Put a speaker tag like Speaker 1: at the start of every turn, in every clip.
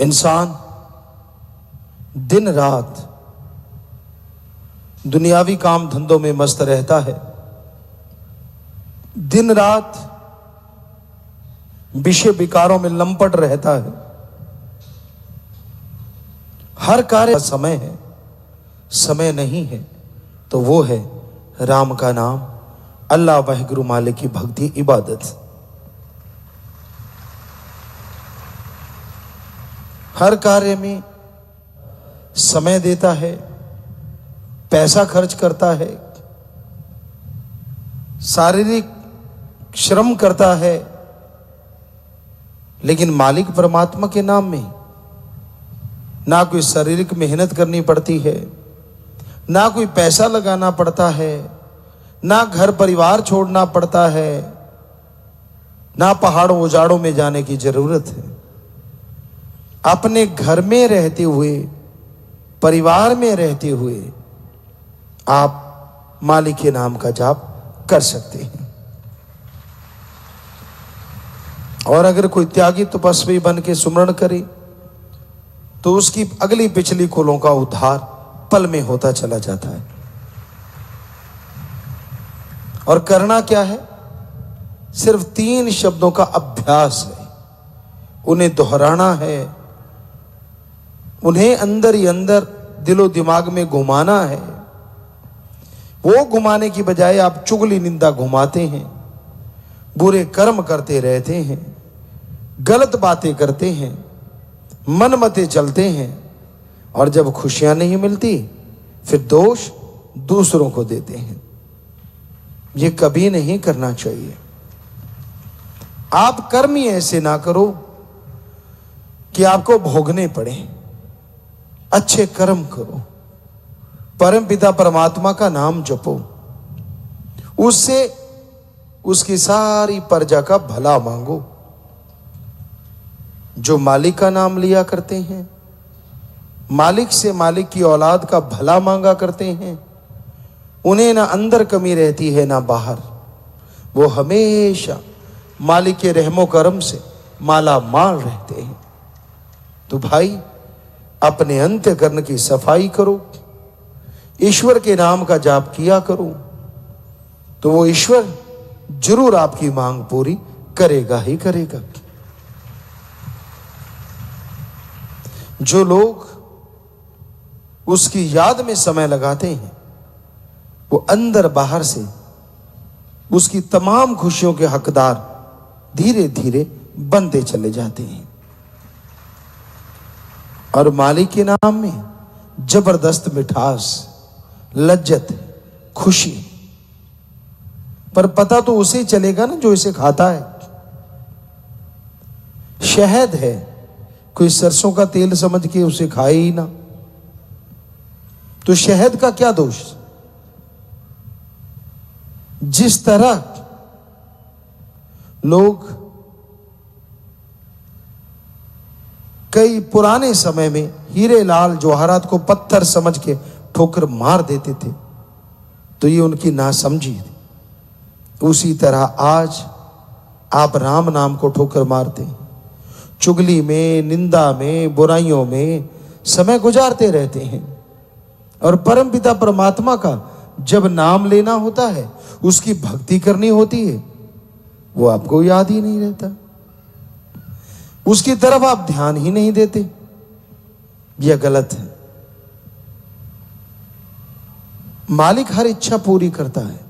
Speaker 1: इंसान दिन रात दुनियावी काम धंधों में मस्त रहता है, दिन रात विषय विकारों में लंपट रहता है। हर कार्य का समय है, समय नहीं है तो वो है राम का नाम, अल्लाह वाहिगुरु मालिक की भक्ति इबादत। हर कार्य में समय देता है, पैसा खर्च करता है, शारीरिक श्रम करता है, लेकिन मालिक परमात्मा के नाम में ना कोई शारीरिक मेहनत करनी पड़ती है, ना कोई पैसा लगाना पड़ता है, ना घर परिवार छोड़ना पड़ता है, ना पहाड़ों उजाड़ों में जाने की जरूरत है। अपने घर में रहते हुए, परिवार में रहते हुए आप मालिक के नाम का जाप कर सकते हैं। और अगर कोई त्यागी तपस्वी बन के सुमरण करे तो उसकी अगली पिछली कुलों का उद्धार पल में होता चला जाता है। और करना क्या है? सिर्फ 3 शब्दों का अभ्यास है, उन्हें दोहराना है, उन्हें अंदर ही अंदर दिलो दिमाग में घुमाना है। वो घुमाने की बजाय आप चुगली निंदा घुमाते हैं, बुरे कर्म करते रहते हैं, गलत बातें करते हैं, मनमते चलते हैं, और जब खुशियां नहीं मिलती फिर दोष दूसरों को देते हैं। ये कभी नहीं करना चाहिए। आप कर्म ही ऐसे ना करो कि आपको भोगने पड़े। अच्छे कर्म करो, परम पिता परमात्मा का नाम जपो, उससे उसकी सारी प्रजा का भला मांगो। जो मालिक का नाम लिया करते हैं, मालिक से मालिक की औलाद का भला मांगा करते हैं, उन्हें ना अंदर कमी रहती है ना बाहर। वो हमेशा मालिक के रहमो करम से माला माल रहते हैं। तो भाई अपने अंतःकरण की सफाई करो, ईश्वर के नाम का जाप किया करो, तो वो ईश्वर जरूर आपकी मांग पूरी करेगा ही करेगा। जो लोग उसकी याद में समय लगाते हैं वो अंदर बाहर से उसकी तमाम खुशियों के हकदार धीरे धीरे बनते चले जाते हैं। और मालिक के नाम में जबरदस्त मिठास, लज्जत, खुशी, पर पता तो उसे चलेगा ना जो इसे खाता है। शहद है, कोई सरसों का तेल समझ के उसे खाए ही ना, तो शहद का क्या दोष? जिस तरह लोग कई पुराने समय में हीरे लाल जवाहरात को पत्थर समझ के ठोकर मार देते थे, तो ये उनकी नासमझी थी। उसी तरह आज आप राम नाम को ठोकर मारते हैं, चुगली में, निंदा में, बुराइयों में समय गुजारते रहते हैं। और परम पिता परमात्मा का जब नाम लेना होता है, उसकी भक्ति करनी होती है, वो आपको याद ही नहीं रहता, उसकी तरफ आप ध्यान ही नहीं देते। यह गलत है। मालिक हर इच्छा पूरी करता है।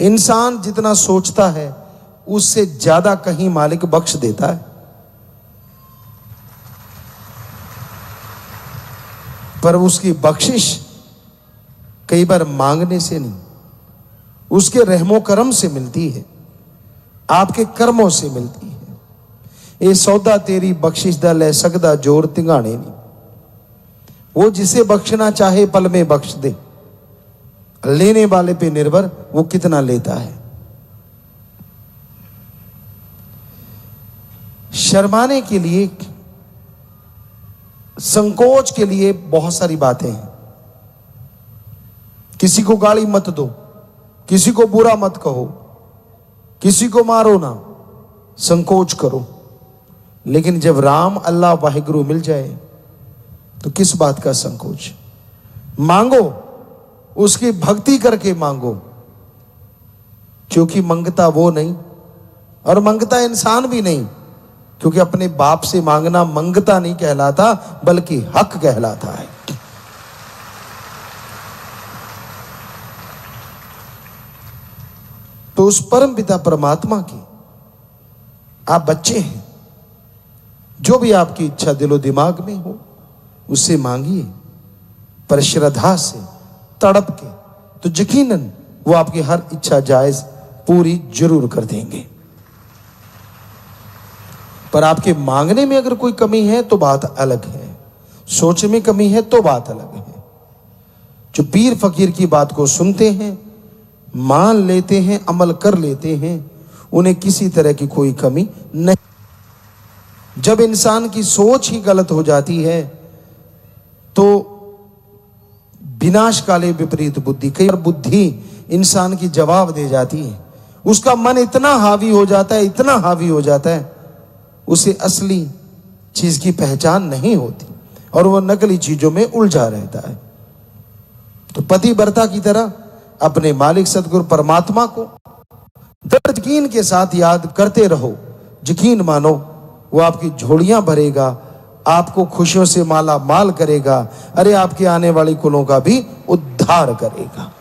Speaker 1: इंसान जितना सोचता है उससे ज्यादा कहीं मालिक बख्श देता है। पर उसकी बख्शिश कई बार मांगने से नहीं, उसके रहमो करम से मिलती है, आपके कर्मों से मिलती है। ये सौदा तेरी बख्शिश दा ले सकदा जोर तिंगाने नहीं। वो जिसे बख्शना चाहे पल में बख्श दे, लेने वाले पे निर्भर वो कितना लेता है। शर्माने के लिए, संकोच के लिए बहुत सारी बातें हैं। किसी को गाली मत दो, किसी को बुरा मत कहो, किसी को मारो ना, संकोच करो। लेकिन जब राम अल्लाह वाहिगुरु मिल जाए तो किस बात का संकोच। मांगो, उसकी भक्ति करके मांगो, क्योंकि मंगता वो नहीं और मंगता इंसान भी नहीं, क्योंकि अपने बाप से मांगना मंगता नहीं कहलाता बल्कि हक कहलाता है। तो उस परम पिता परमात्मा की आप बच्चे हैं, जो भी आपकी इच्छा दिलो दिमाग में हो उससे मांगिए, पर श्रद्धा से तड़प के, तो यकीनन वो आपकी हर इच्छा जायज पूरी जरूर कर देंगे। पर आपके मांगने में अगर कोई कमी है तो बात अलग है, सोच में कमी है तो बात अलग है। जो पीर फकीर की बात को सुनते हैं, मान लेते हैं, अमल कर लेते हैं, उन्हें किसी तरह की कोई कमी नहीं। जब इंसान की सोच ही गलत हो जाती है तो विनाश काले विपरीत बुद्धि, कई बार बुद्धि इंसान की जवाब दे जाती है। उसका मन इतना हावी हो जाता है, इतना हावी हो जाता है, उसे असली चीज की पहचान नहीं होती और वह नकली चीजों में उलझा रहता है। तो पतिव्रता की तरह अपने मालिक सदगुरु परमात्मा को दृढ़ यकीन के साथ याद करते रहो। यकीन मानो वो आपकी झोलियां भरेगा, आपको खुशियों से माला माल करेगा, अरे आपके आने वाली कुलों का भी उद्धार करेगा।